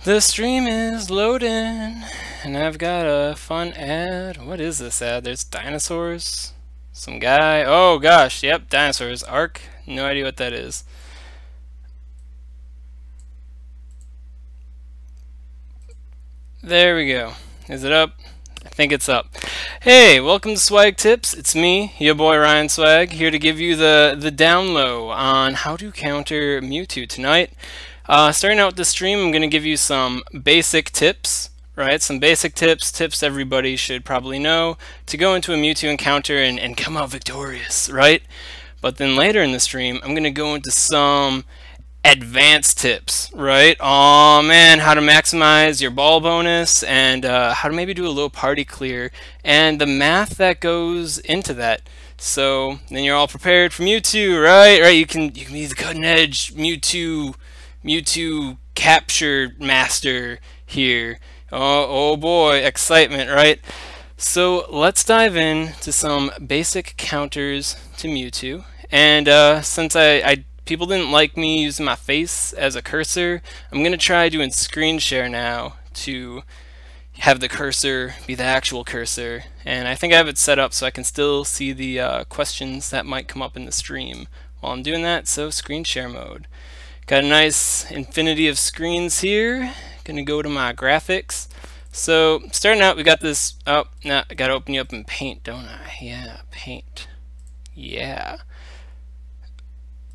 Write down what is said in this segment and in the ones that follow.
The stream is loading, and I've got a fun ad. What is this ad? There's dinosaurs. Some guy. Oh gosh, yep, dinosaurs. Ark. No idea what that is. There we go. Is it up? I think it's up. Hey, welcome to SwagTips. It's me, your boy Ryan Swag, here to give you the down low on how to counter Mewtwo tonight. Starting out with the stream, I'm going to give you some basic tips, right? Some basic tips everybody should probably know to go into a Mewtwo encounter and come out victorious, right? But then later in the stream, I'm going to go into some advanced tips, right? Oh man, how to maximize your ball bonus and how to maybe do a little party clear and the math that goes into that. So then you're all prepared for Mewtwo, right? Right? You can be the cutting edge Mewtwo capture master here. Oh boy, excitement, right? So let's dive in to some basic counters to Mewtwo. And since people didn't like me using my face as a cursor, I'm going to try doing screen share now to have the cursor be the actual cursor. And I think I have it set up so I can still see the questions that might come up in the stream while I'm doing that. So screen share mode. Got a nice infinity of screens here. Gonna go to my graphics. So starting out, we got this. Oh, no, I gotta open you up in Paint, don't I? Yeah, Paint. Yeah.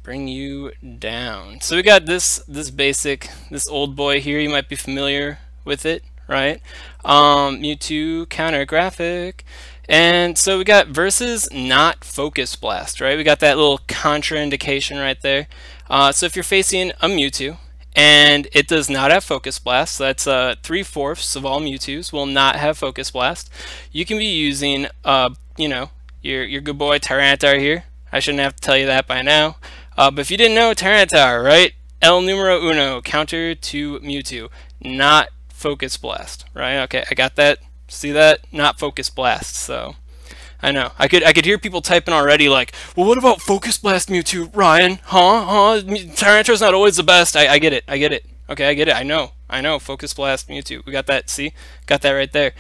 Bring you down. So we got this basic, this old boy here. You might be familiar with it, right? Mewtwo counter graphic. And so we got versus not focus blast, right? We got that little contraindication right there. So if you're facing a Mewtwo and it does not have focus blast, so that's 3/4 of all Mewtwo's will not have focus blast. You can be using, you know, your good boy Tyranitar here. I shouldn't have to tell you that by now. But if you didn't know, Tyranitar, right? El numero uno, counter to Mewtwo, not focus blast, right? Okay, I got that. See that? Not focus blast. So I know I could hear people typing already, like, well, what about focus blast Mewtwo, Ryan? Huh? Tyranitar's not always the best. I get it. I get it. Okay, I get it. I know. Focus blast Mewtwo. We got that. See, got that right there.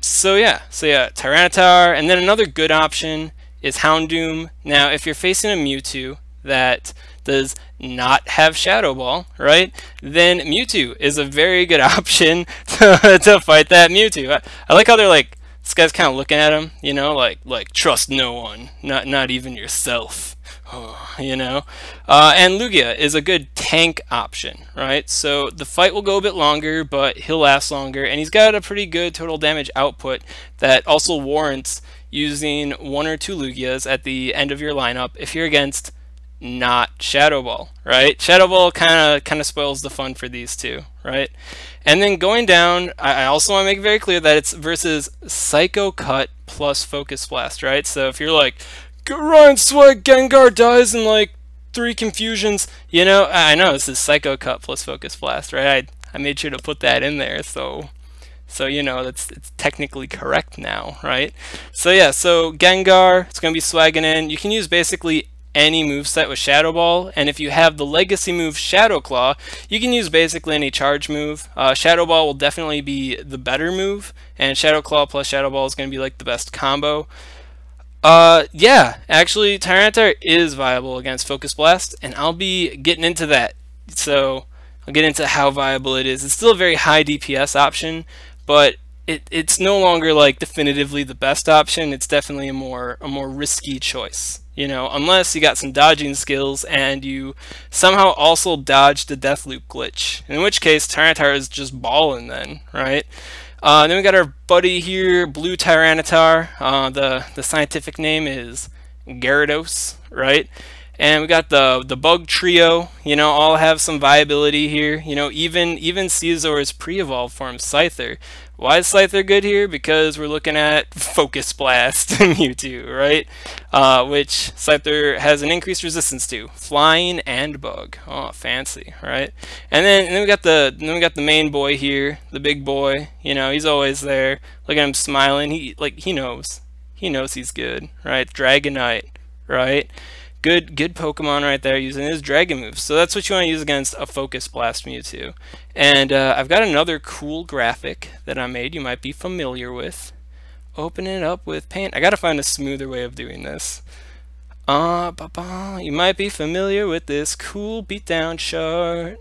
So yeah. Tyranitar, and then another good option is Houndoom. Now, if you're facing a Mewtwo that does not have Shadow Ball, right, then Mewtwo is a very good option to fight that Mewtwo. I like how they're like, this guy's kind of looking at him, you know, like trust no one, not even yourself, you know. And Lugia is a good tank option, right? So the fight will go a bit longer, but he'll last longer, and he's got a pretty good total damage output that also warrants using 1 or 2 Lugias at the end of your lineup if you're against not Shadow Ball, right? Shadow Ball kind of spoils the fun for these two, right? And then going down, I also want to make it very clear that it's versus Psycho Cut plus Focus Blast, right? So if you're like, Ryan Swag, Gengar dies in like 3 confusions, you know, I know this is Psycho Cut plus Focus Blast, right? I made sure to put that in there, so you know it's technically correct now, right? So yeah, so Gengar, it's gonna be swagging in. You can use basically any moveset with Shadow Ball, and if you have the legacy move Shadow Claw, you can use basically any charge move. Shadow Ball will definitely be the better move, and Shadow Claw plus Shadow Ball is going to be like the best combo. Yeah, actually Tyranitar is viable against Focus Blast, and I'll be getting into that. So I'll get into how viable it is. It's still a very high DPS option, but it's no longer like definitively the best option. It's definitely a more risky choice, you know, unless you got some dodging skills and you somehow also dodged the Deathloop glitch, in which case Tyranitar is just balling then, right? Then we got our buddy here, Blue Tyranitar. The scientific name is Gyarados, right? And we got the bug trio, you know, all have some viability here. You know, even Caesar's pre-evolved form, Scyther. Why is Scyther good here? Because we're looking at Focus Blast Mewtwo, right? Which Scyther has an increased resistance to, flying and bug. Oh, fancy, right? And then we got the main boy here, the big boy. You know, he's always there. Look at him smiling. He knows he's good, right? Dragonite, right? Good Pokemon right there using his Dragon moves. So that's what you want to use against a Focus Blast Mewtwo. And I've got another cool graphic that I made you might be familiar with. Open it up with paint. I gotta find a smoother way of doing this. You might be familiar with this cool beatdown chart.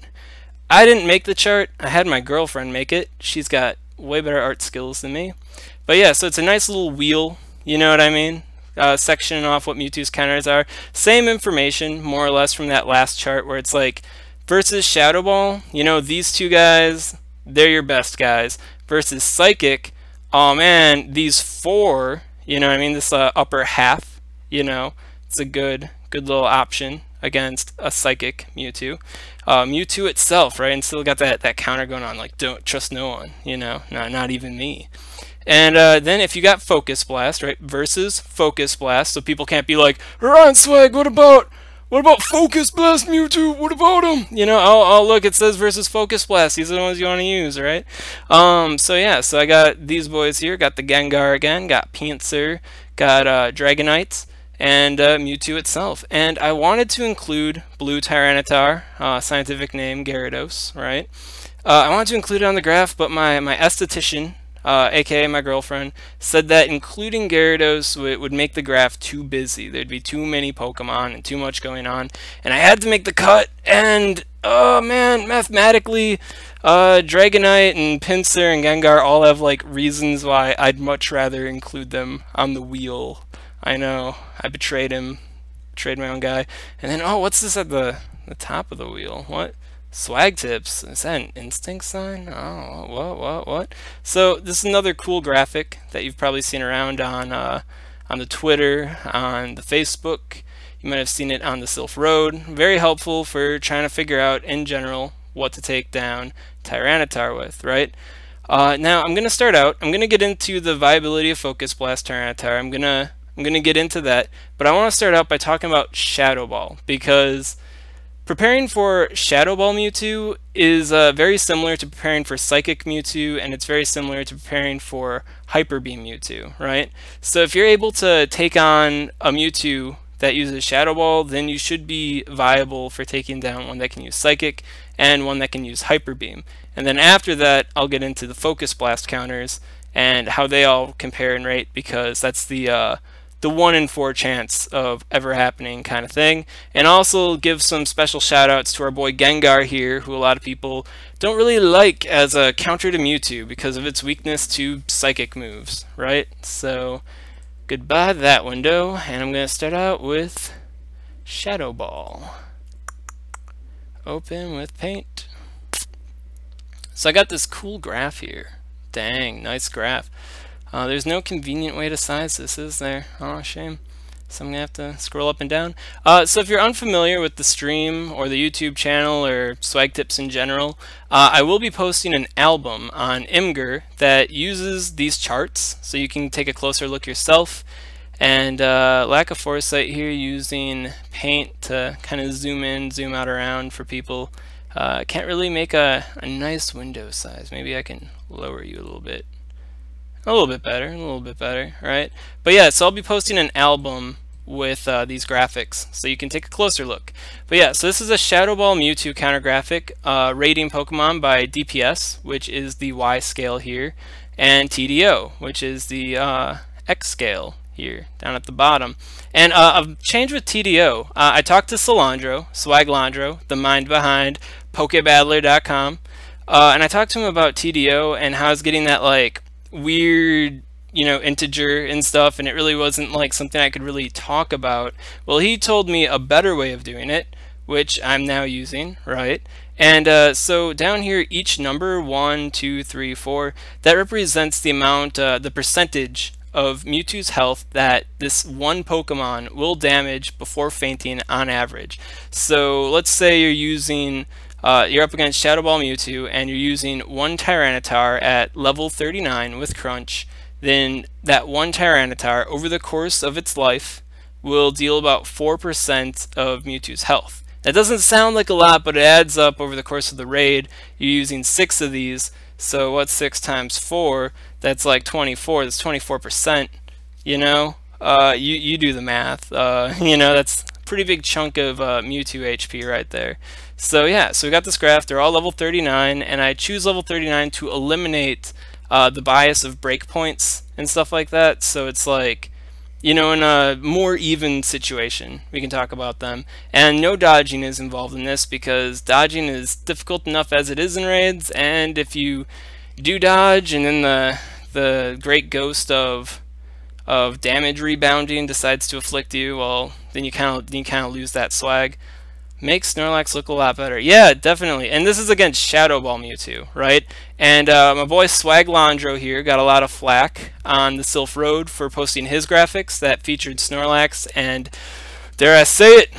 I didn't make the chart. I had my girlfriend make it. She's got way better art skills than me. But yeah, so it's a nice little wheel, you know what I mean? Sectioning off what Mewtwo's counters are. Same information, more or less, from that last chart where it's like, versus Shadow Ball, you know, these two guys, they're your best guys. Versus Psychic, oh man, these four, you know what I mean? This upper half, you know, it's a good little option against a Psychic Mewtwo. Mewtwo itself, right, and still got that counter going on, like, don't trust no one, you know, not even me. And then if you got Focus Blast, right, versus Focus Blast, so people can't be like, Run, Swag, what about Focus Blast Mewtwo? What about him? You know, oh look, it says versus Focus Blast. These are the ones you want to use, right? So yeah, so I got these boys here. Got the Gengar again. Got Pinsir. Got Dragonites. And Mewtwo itself. And I wanted to include Blue Tyranitar, scientific name Gyarados, right? I wanted to include it on the graph, but my esthetician, aka my girlfriend, said that including Gyarados would make the graph too busy. There'd be too many Pokemon and too much going on, and I had to make the cut. And oh man, mathematically, Dragonite and Pinsir and Gengar all have like reasons why I'd much rather include them on the wheel. I know, I betrayed him, betrayed my own guy. And then, oh, what's this at the top of the wheel? What? SwagTips. Is that an instinct sign? Oh, what? So this is another cool graphic that you've probably seen around on the Twitter, on the Facebook. You might have seen it on the Sylph Road. Very helpful for trying to figure out, in general, what to take down Tyranitar with, right? Now I'm gonna start out. I'm gonna get into the viability of Focus Blast Tyranitar. I'm gonna get into that, but I want to start out by talking about Shadow Ball, because preparing for Shadow Ball Mewtwo is very similar to preparing for Psychic Mewtwo, and it's very similar to preparing for Hyper Beam Mewtwo, right? So if you're able to take on a Mewtwo that uses Shadow Ball, then you should be viable for taking down one that can use Psychic and one that can use Hyper Beam. And then after that, I'll get into the Focus Blast counters and how they all compare and rate, because that's the 1 in 4 chance of ever happening kind of thing. And also give some special shout outs to our boy Gengar here, who a lot of people don't really like as a counter to Mewtwo because of its weakness to Psychic moves, right? So goodbye that window, and I'm going to start out with Shadow Ball. Open with paint. So I got this cool graph here. Dang, nice graph. There's no convenient way to size this, is there? Oh, shame. So I'm going to have to scroll up and down. So if you're unfamiliar with the stream or the YouTube channel or SwagTips in general, I will be posting an album on Imgur that uses these charts, so you can take a closer look yourself. And lack of foresight here, using paint to kind of zoom in, zoom out around for people. Can't really make a nice window size. Maybe I can lower you a little bit. A little bit better, right? But yeah, so I'll be posting an album with these graphics, so you can take a closer look. But yeah, so this is a Shadow Ball Mewtwo counter graphic, rating Pokemon by DPS, which is the Y scale here, and TDO, which is the X scale here, down at the bottom. And a change with TDO, I talked to Swaglandro, the mind behind PokeBattler.com, and I talked to him about TDO and how it's getting that like weird, you know, integer and stuff, and it really wasn't like something I could really talk about. Well, he told me a better way of doing it, which I'm now using, right? And so down here, each number 1, 2, 3, 4, that represents the amount, the percentage of Mewtwo's health that this one Pokemon will damage before fainting on average. So let's say you're using you're up against Shadow Ball Mewtwo and you're using one Tyranitar at level 39 with Crunch, then that one Tyranitar over the course of its life will deal about 4% of Mewtwo's health. That doesn't sound like a lot, but it adds up over the course of the raid. You're using 6 of these, so what's 6 times 4? That's like 24. That's 24%. You know, you do the math. You know, that's pretty big chunk of Mewtwo HP right there. So yeah, so we got this graph. They're all level 39, and I choose level 39 to eliminate the bias of breakpoints and stuff like that. So it's like, you know, in a more even situation, we can talk about them. And no dodging is involved in this because dodging is difficult enough as it is in raids, and if you do dodge and then the great ghost of damage rebounding decides to afflict you, well, then you kind of lose that swag. Makes Snorlax look a lot better. Yeah, definitely. And this is against Shadow Ball Mewtwo, right? And my boy Swaglandro here got a lot of flack on the Sylph Road for posting his graphics that featured Snorlax and, dare I say it,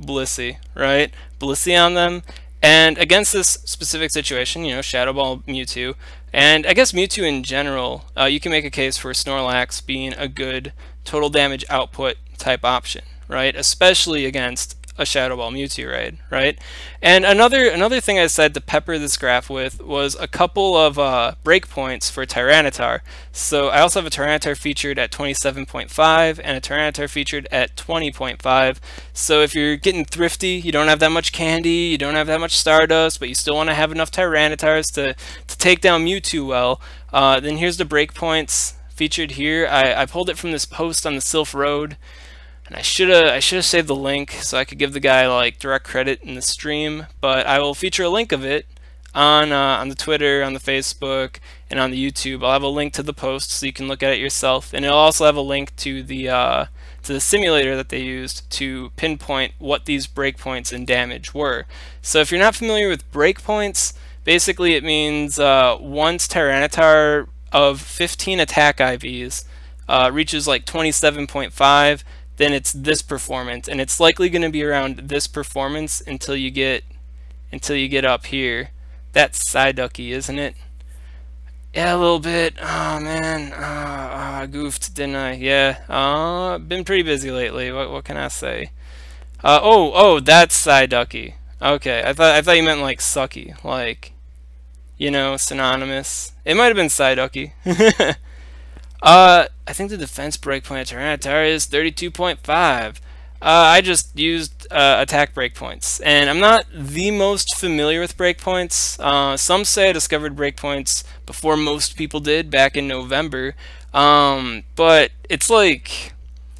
Blissey, right? Blissey on them. And against this specific situation, you know, Shadow Ball Mewtwo, and I guess Mewtwo in general, you can make a case for Snorlax being a good total damage output type option, right? Especially against a Shadow Ball Mewtwo raid, right? And another thing I said to pepper this graph with was a couple of breakpoints for Tyranitar. So I also have a Tyranitar featured at 27.5 and a Tyranitar featured at 20.5. So if you're getting thrifty, you don't have that much candy, you don't have that much Stardust, but you still want to have enough Tyranitars to take down Mewtwo well, then here's the breakpoints featured here. I pulled it from this post on the Sylph Road. And I should have saved the link so I could give the guy like direct credit in the stream, but I will feature a link of it on the Twitter, on the Facebook, and on the YouTube. I'll have a link to the post so you can look at it yourself, and it'll also have a link to the simulator that they used to pinpoint what these breakpoints and damage were. So if you're not familiar with breakpoints, basically it means once Tyranitar of 15 attack IVs reaches like 27.5. then it's this performance, and it's likely going to be around this performance until you get up here. That's Psyducky, isn't it? Yeah, a little bit. Oh man, I goofed, didn't I? Yeah. Been pretty busy lately. What can I say? Oh, that's Psyducky. Okay, I thought you meant like sucky, like, you know, synonymous. It might have been Psyducky. I think the defense breakpoint at Tyranitar is 32.5. I just used attack breakpoints, and I'm not the most familiar with breakpoints. Some say I discovered breakpoints before most people did back in November, but it's like,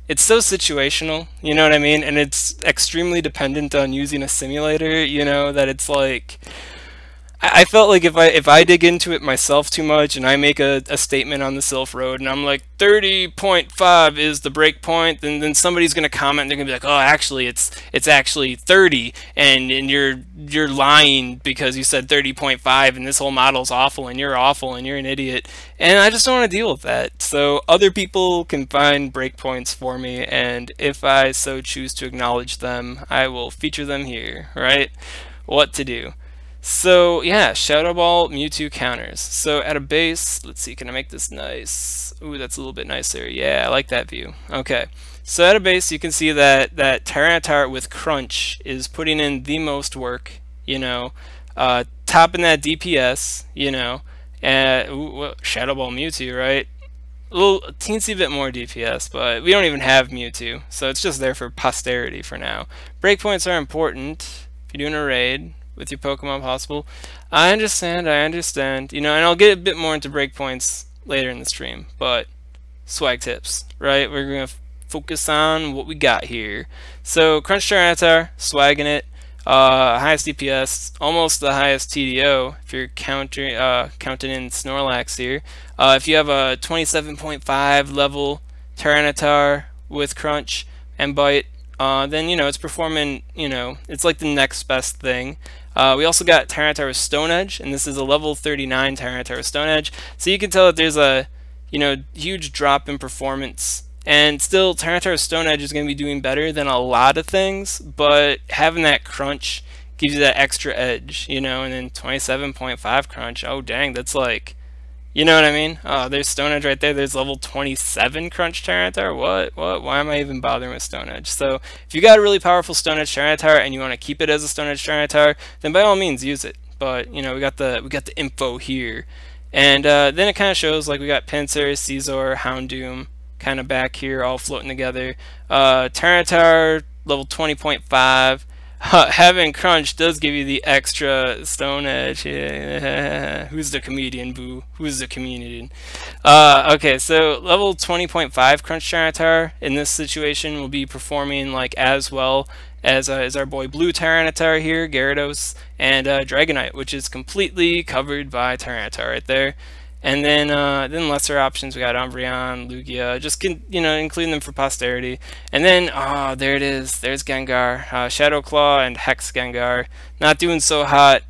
it's so situational, you know what I mean? And it's extremely dependent on using a simulator, you know, that it's like, I felt like if I dig into it myself too much and I make a statement on the Sylph Road and I'm like 30.5 is the break point, then somebody's gonna comment and they're gonna be like, oh, actually it's actually 30, and you're lying because you said 30.5 and this whole model's awful and you're awful and you're an idiot, and I just don't want to deal with that. So other people can find breakpoints for me, and if I so choose to acknowledge them, I will feature them here, right? What to do. So yeah, Shadow Ball Mewtwo counters. So at a base, let's see, can I make this nice? Ooh, that's a little bit nicer. Yeah, I like that view. Okay, so at a base, you can see that Tyranitar with Crunch is putting in the most work, you know, topping that DPS, you know, and Shadow Ball Mewtwo, right? A little teensy bit more DPS, but we don't even have Mewtwo, so it's just there for posterity for now. Breakpoints are important if you're doing a raid with your Pokemon possible. I understand, you know, and I'll get a bit more into breakpoints later in the stream, but SwagTips, right? We're going to focus on what we got here. So Crunch Tyranitar, swagging it, highest DPS, almost the highest TDO if you're counting in Snorlax here. If you have a 27.5 level Tyranitar with Crunch and Bite, then, you know, it's performing, you know, it's like the next best thing. We also got Tyranitar with Stone Edge, and this is a level 39 Tyranitar with Stone Edge. So you can tell that there's a, you know, huge drop in performance. And still, Tyranitar with Stone Edge is going to be doing better than a lot of things, but having that Crunch gives you that extra edge, you know, and then 27.5 Crunch, oh dang, that's like, you know what I mean? Oh, there's Stone Edge right there. There's level 27 Crunch Tyranitar. What? Why am I even bothering with Stone Edge? So if you got a really powerful Stone Edge Tyranitar and you want to keep it as a Stone Edge Tyranitar, then by all means use it. But you know, we got the info here, and then it kind of shows like we got Pinsir, Caesar, Houndoom, kind of back here, all floating together. Tyranitar, level 20.5. Having Crunch does give you the extra Stone Edge. Yeah. Who's the comedian, boo? Who's the comedian? Okay, so level 20.5 Crunch Tyranitar in this situation will be performing like as well as our boy Blue Tyranitar here, Gyarados, and Dragonite, which is completely covered by Tyranitar right there. And then lesser options, we got Umbreon, Lugia, just including them for posterity. And then, oh, there it is. There's Gengar, Shadow Claw and Hex Gengar. Not doing so hot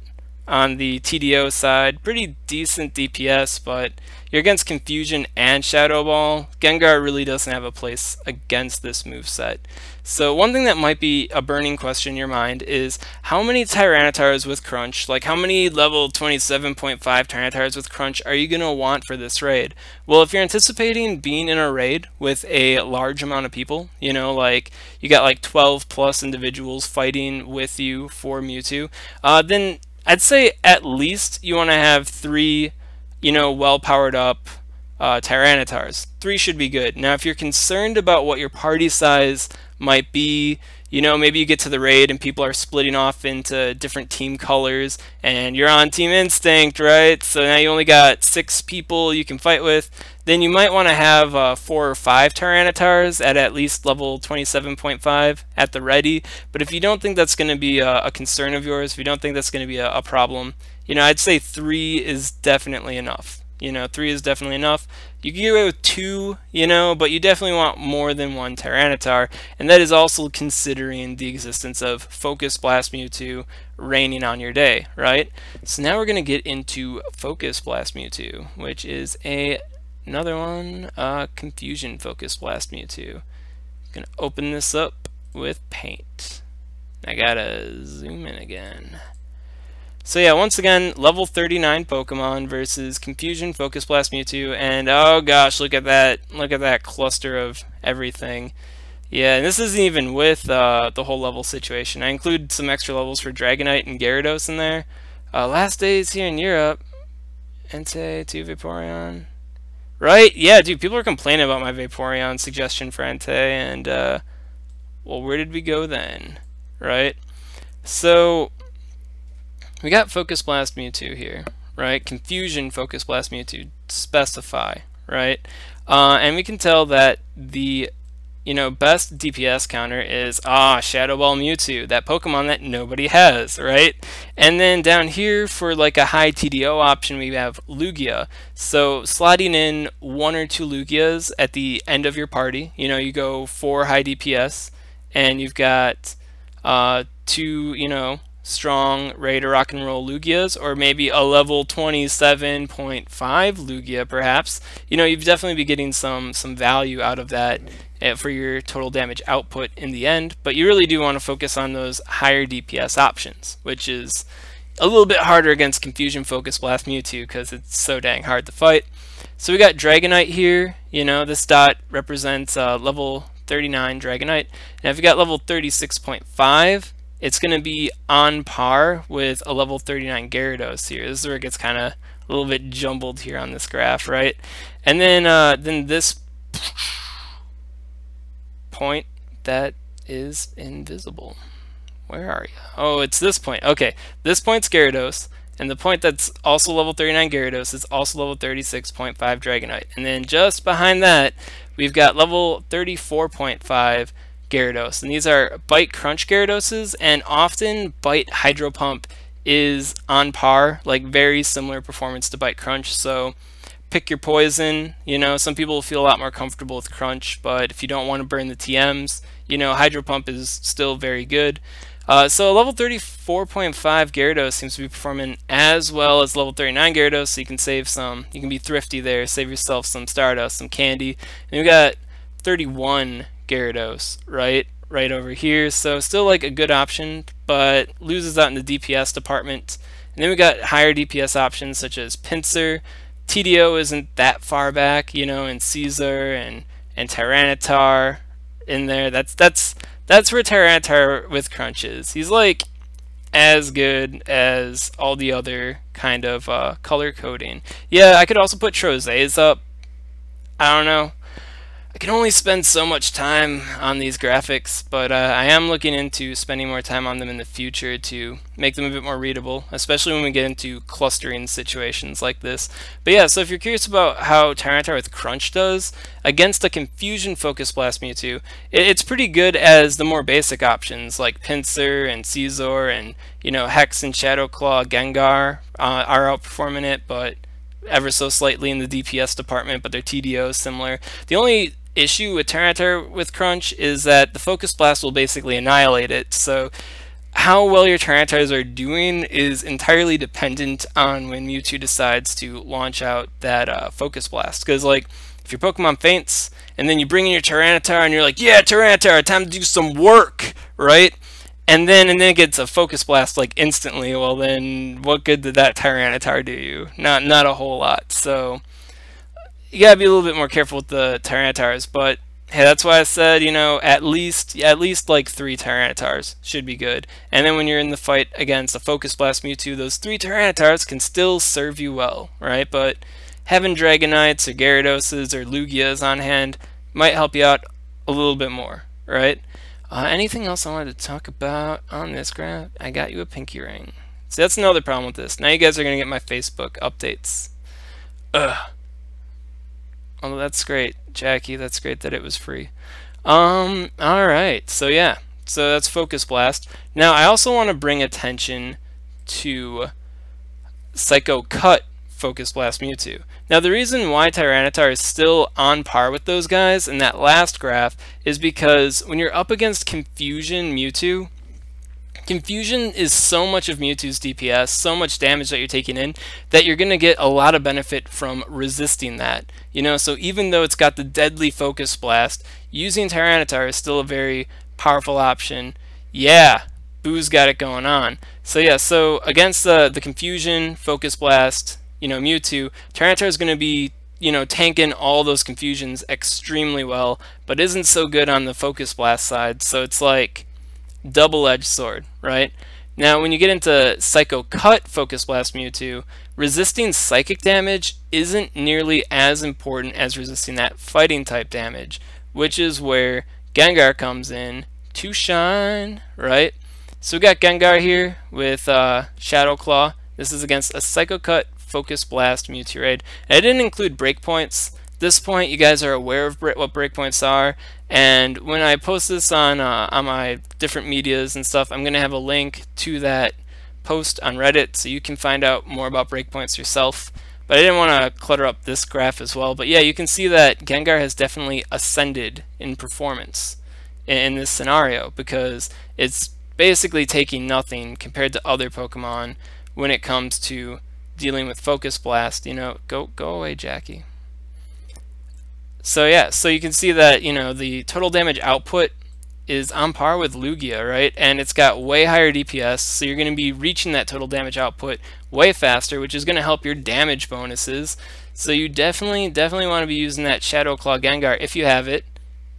on the TDO side. Pretty decent DPS, but you're against Confusion and Shadow Ball. Gengar really doesn't have a place against this moveset. So one thing that might be a burning question in your mind is how many Tyranitars with Crunch, like how many level 27.5 Tyranitars with Crunch are you going to want for this raid? Well, if you're anticipating being in a raid with a large amount of people, like you got like 12 plus individuals fighting with you for Mewtwo, then I'd say at least you want to have 3, well powered up Tyranitars. 3 should be good. Now, if you're concerned about what your party size might be, maybe you get to the raid and people are splitting off into different team colors and you're on Team Instinct, right? So now you only got 6 people you can fight with. Then you might want to have 4 or 5 Tyranitars at least level 27.5 at the ready. But if you don't think that's going to be a concern of yours, if you don't think that's going to be a problem, I'd say 3 is definitely enough. 3 is definitely enough. You can get away with 2, but you definitely want more than 1 Tyranitar, and that is also considering the existence of Focus Blast Mewtwo raining on your day, right? So now we're going to get into Focus Blast Mewtwo, which is another one, Confusion Focus Blast Mewtwo. Going to open this up with Paint. I gotta zoom in again. So yeah, once again, level 39 Pokemon versus Confusion Focus Blast Mewtwo, and oh gosh, look at that cluster of everything. Yeah, and this isn't even with the whole level situation. I include some extra levels for Dragonite and Gyarados in there. Last days here in Europe, Entei, 2 Vaporeon. Right? Yeah, dude, people are complaining about my Vaporeon suggestion for Entei, and well, where did we go then? Right? So we got Focus Blast Mewtwo here, right? Confusion Focus Blast Mewtwo, specify, right? And we can tell that the best DPS counter is Shadow Ball Mewtwo, that Pokemon that nobody has, right? And then down here for like a high TDO option, we have Lugia. So slotting in 1 or 2 Lugias at the end of your party, you go 4 high DPS, and you've got 2, strong, ready to rock and roll Lugias, or maybe a level 27.5 Lugia perhaps. You've definitely be getting some value out of that for your total damage output in the end, but you really do want to focus on those higher DPS options, which is a little bit harder against Confusion Focus Blast Mewtwo because it's so dang hard to fight. So we got Dragonite here. This dot represents level 39 Dragonite, and if you got level 36.5, it's going to be on par with a level 39 Gyarados here. This is where it gets kind of a little bit jumbled here on this graph, right? And then this point that is invisible. Where are you? Oh, it's this point. Okay, this point's Gyarados, and the point that's also level 39 Gyarados is also level 36.5 Dragonite. And then just behind that, we've got level 34.5 Gyarados, and these are Bite Crunch Gyaradoses, and often Bite Hydro Pump is on par, like very similar performance to Bite Crunch. So pick your poison. Some people feel a lot more comfortable with Crunch, but if you don't want to burn the TMs, Hydro Pump is still very good. So level 34.5 Gyarados seems to be performing as well as level 39 Gyarados, so you can save some. You can be thrifty there, save yourself some Stardust, some candy. And we got 31 Gyarados right over here, so still like a good option, but loses out in the DPS department. And then we got higher DPS options such as Pinsir. TDO isn't that far back, and Caesar and Tyranitar in there. That's where Tyranitar with Crunch is. He's like as good as all the other kind of color coding. Yeah, I could also put Trozees up. I don't know. I can only spend so much time on these graphics, but I am looking into spending more time on them in the future to make them a bit more readable, especially when we get into clustering situations like this. But yeah, so if you're curious about how Tyranitar with Crunch does against a Confusion Focus Blast Mewtwo, it's pretty good as the more basic options like Pinsir and Scizor and, you know, Hex and Shadow Claw Gengar are outperforming it, but ever so slightly in the DPS department, but their TDO is similar. The only issue with Tyranitar with Crunch is that the Focus Blast will basically annihilate it. So how well your Tyranitars are doing is entirely dependent on when Mewtwo decides to launch out that Focus Blast. Because like if your Pokemon faints and then you bring in your Tyranitar and you're like, yeah, Tyranitar, time to do some work, right? And then it gets a Focus Blast like instantly. Well, then what good did that Tyranitar do you? Not a whole lot. So you gotta be a little bit more careful with the Tyranitars, but hey, that's why I said, you know, at least like 3 Tyranitars should be good. And then when you're in the fight against a Focus Blast Mewtwo, those 3 Tyranitars can still serve you well, right? But having Dragonites or Gyarados or Lugias on hand might help you out a little bit more, right? Anything else I wanted to talk about on this graph? I got you a pinky ring. So that's another problem with this. Now you guys are gonna get my Facebook updates. Ugh. Oh, that's great, Jackie. That's great that it was free. Alright, so yeah. So that's Focus Blast. Now, I also want to bring attention to Psycho Cut Focus Blast Mewtwo. Now, the reason why Tyranitar is still on par with those guys in that last graph is because when you're up against Confusion Mewtwo, Confusion is so much of Mewtwo's DPS, so much damage that you're taking in, that you're going to get a lot of benefit from resisting that. You know, so even though it's got the deadly Focus Blast, using Tyranitar is still a very powerful option. Yeah, Boo's got it going on. So yeah, so against the Confusion, Focus Blast, you know, Mewtwo, Tyranitar is going to be, you know, tanking all those Confusions extremely well, but isn't so good on the Focus Blast side, so it's like double-edged sword, right? Now, when you get into Psycho Cut Focus Blast Mewtwo, resisting psychic damage isn't nearly as important as resisting that fighting type damage, which is where Gengar comes in to shine, right? So we got Gengar here with Shadow Claw. This is against a Psycho Cut Focus Blast Mewtwo raid. And I didn't include breakpoints. At this point, you guys are aware of what breakpoints are, and when I post this on my different medias and stuff, I'm going to have a link to that post on Reddit so you can find out more about breakpoints yourself. But I didn't want to clutter up this graph as well. But yeah, you can see that Gengar has definitely ascended in performance in this scenario because it's basically taking nothing compared to other Pokemon when it comes to dealing with Focus Blast. You know, go away, Jackie. So yeah, so you can see that, you know, the total damage output is on par with Lugia, right? And it's got way higher DPS, so you're going to be reaching that total damage output way faster, which is going to help your damage bonuses. So you definitely want to be using that Shadow Claw Gengar if you have it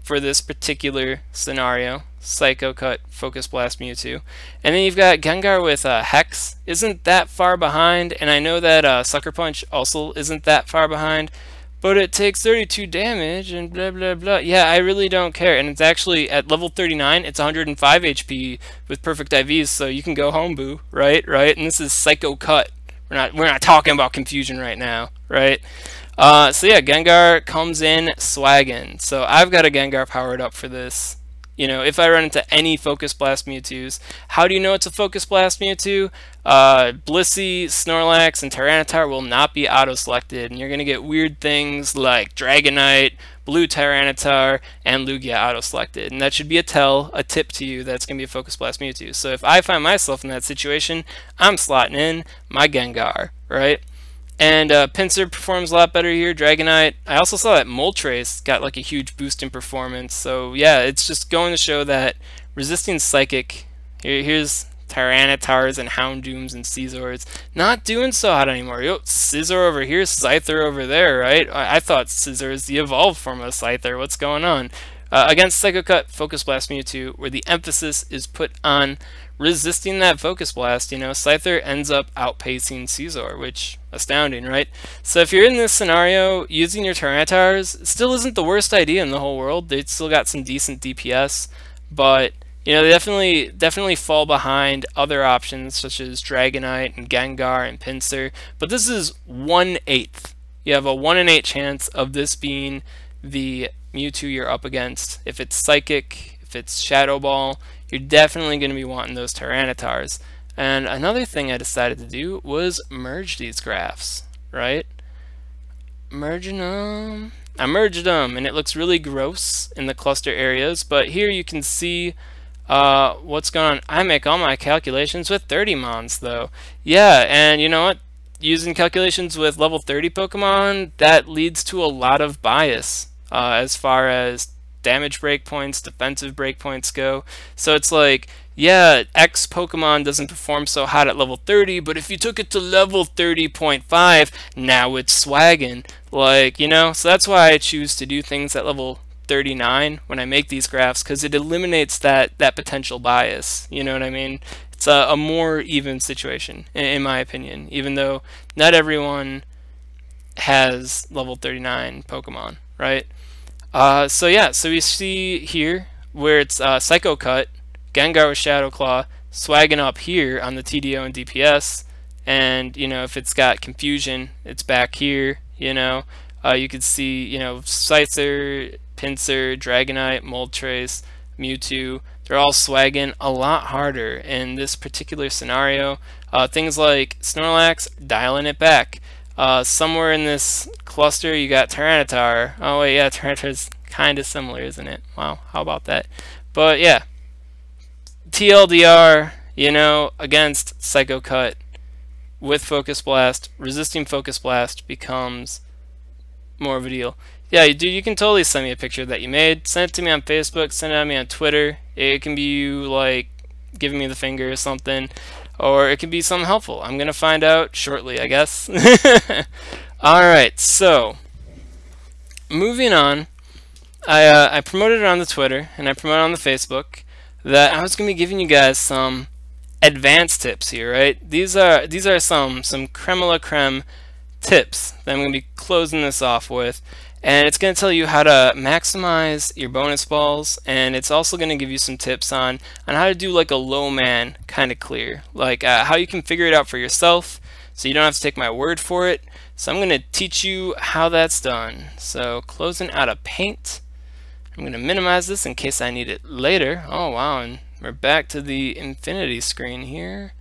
for this particular scenario. Psycho Cut Focus Blast Mewtwo. And then you've got Gengar with Hex. Isn't that far behind, and I know that Sucker Punch also isn't that far behind. But it takes 32 damage and blah blah blah. Yeah, I really don't care. And it's actually at level 39, it's 105 HP with perfect IVs, so you can go home, Boo. Right? And this is Psycho Cut. We're not talking about Confusion right now, right? So yeah, Gengar comes in swaggin'. So I've got a Gengar powered up for this. You know, if I run into any Focus Blast Mewtwo's, how do you know it's a Focus Blast Mewtwo? Blissey, Snorlax, and Tyranitar will not be auto-selected, and you're going to get weird things like Dragonite, Blue Tyranitar, and Lugia auto-selected. And that should be a tip to you that's going to be a Focus Blast Mewtwo. So if I find myself in that situation, I'm slotting in my Gengar, right? And Pinsir performs a lot better here, Dragonite. I also saw that Moltres got like a huge boost in performance. So yeah, it's just going to show that resisting Psychic, here's Tyranitars and Houndooms and Scizors, not doing so hot anymore. Yo, Scizor over here, Scyther over there, right? I thought Scizor is the evolved form of Scyther. What's going on? against Psycho Cut, Focus Blast Mewtwo, where the emphasis is put on resisting that Focus Blast. You know, Scyther ends up outpacing Caesar, which astounding, right? So if you're in this scenario, using your Tyranitars still isn't the worst idea in the whole world. They still got some decent DPS, but you know, they definitely fall behind other options such as Dragonite and Gengar and Pinsir. But this is 1/8. You have a 1 in 8 chance of this being the Mewtwo you're up against. If it's Psychic, if it's Shadow Ball, you're definitely going to be wanting those Tyranitars. And another thing I decided to do was merge these graphs, right? Merging them. I merged them, and it looks really gross in the cluster areas, but here you can see what's going on. I make all my calculations with 30 mons though. Yeah, and you know what? Using calculations with level 30 Pokemon, that leads to a lot of bias as far as damage breakpoints, defensive breakpoints go. So it's like, yeah, X Pokemon doesn't perform so hot at level 30, but if you took it to level 30.5, now it's swaggin'. Like, you know, so that's why I choose to do things at level 39 when I make these graphs, because it eliminates that potential bias. You know what I mean? It's a more even situation, in my opinion, even though not everyone has level 39 Pokemon, right? So yeah, so we see here where it's Psycho Cut, Gengar with Shadow Claw, swagging up here on the TDO and DPS, and you know, if it's got Confusion, it's back here. You know, you could see, you know, Scyther, Pinsir, Dragonite, Moltres, Mewtwo, they're all swagging a lot harder in this particular scenario. Things like Snorlax, dialing it back. Somewhere in this cluster you got Tyranitar. Oh wait, yeah, Tyranitar's kind of similar, isn't it? Wow, how about that? But yeah, TLDR, you know, against Psycho Cut with Focus Blast, resisting Focus Blast becomes more of a deal. Yeah, dude, you can totally send me a picture that you made. Send it to me on Facebook, send it to me on Twitter. It can be you, like, giving me the finger or something, or it can be something helpful. I'm going to find out shortly, I guess. Alright, so, moving on, I promoted it on the Twitter, and I promoted it on the Facebook, that I was going to be giving you guys some advanced tips here, right? These are some creme de la creme tips that I'm going to be closing this off with, and it's going to tell you how to maximize your bonus balls, and it's also going to give you some tips on how to do like a low man kind of clear, like how you can figure it out for yourself so you don't have to take my word for it. So I'm going to teach you how that's done. So closing out of paint, I'm going to minimize this in case I need it later. Oh wow, and we're back to the infinity screen here.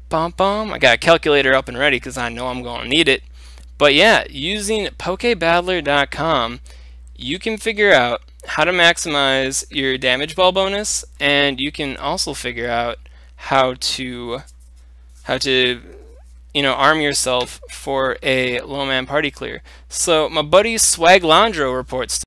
Bum bum. I got a calculator up and ready because I know I'm going to need it. But yeah, using PokeBattler.com, you can figure out how to maximize your damage ball bonus, and you can also figure out how to you know, arm yourself for a low man party clear. So my buddy Swaglandro reports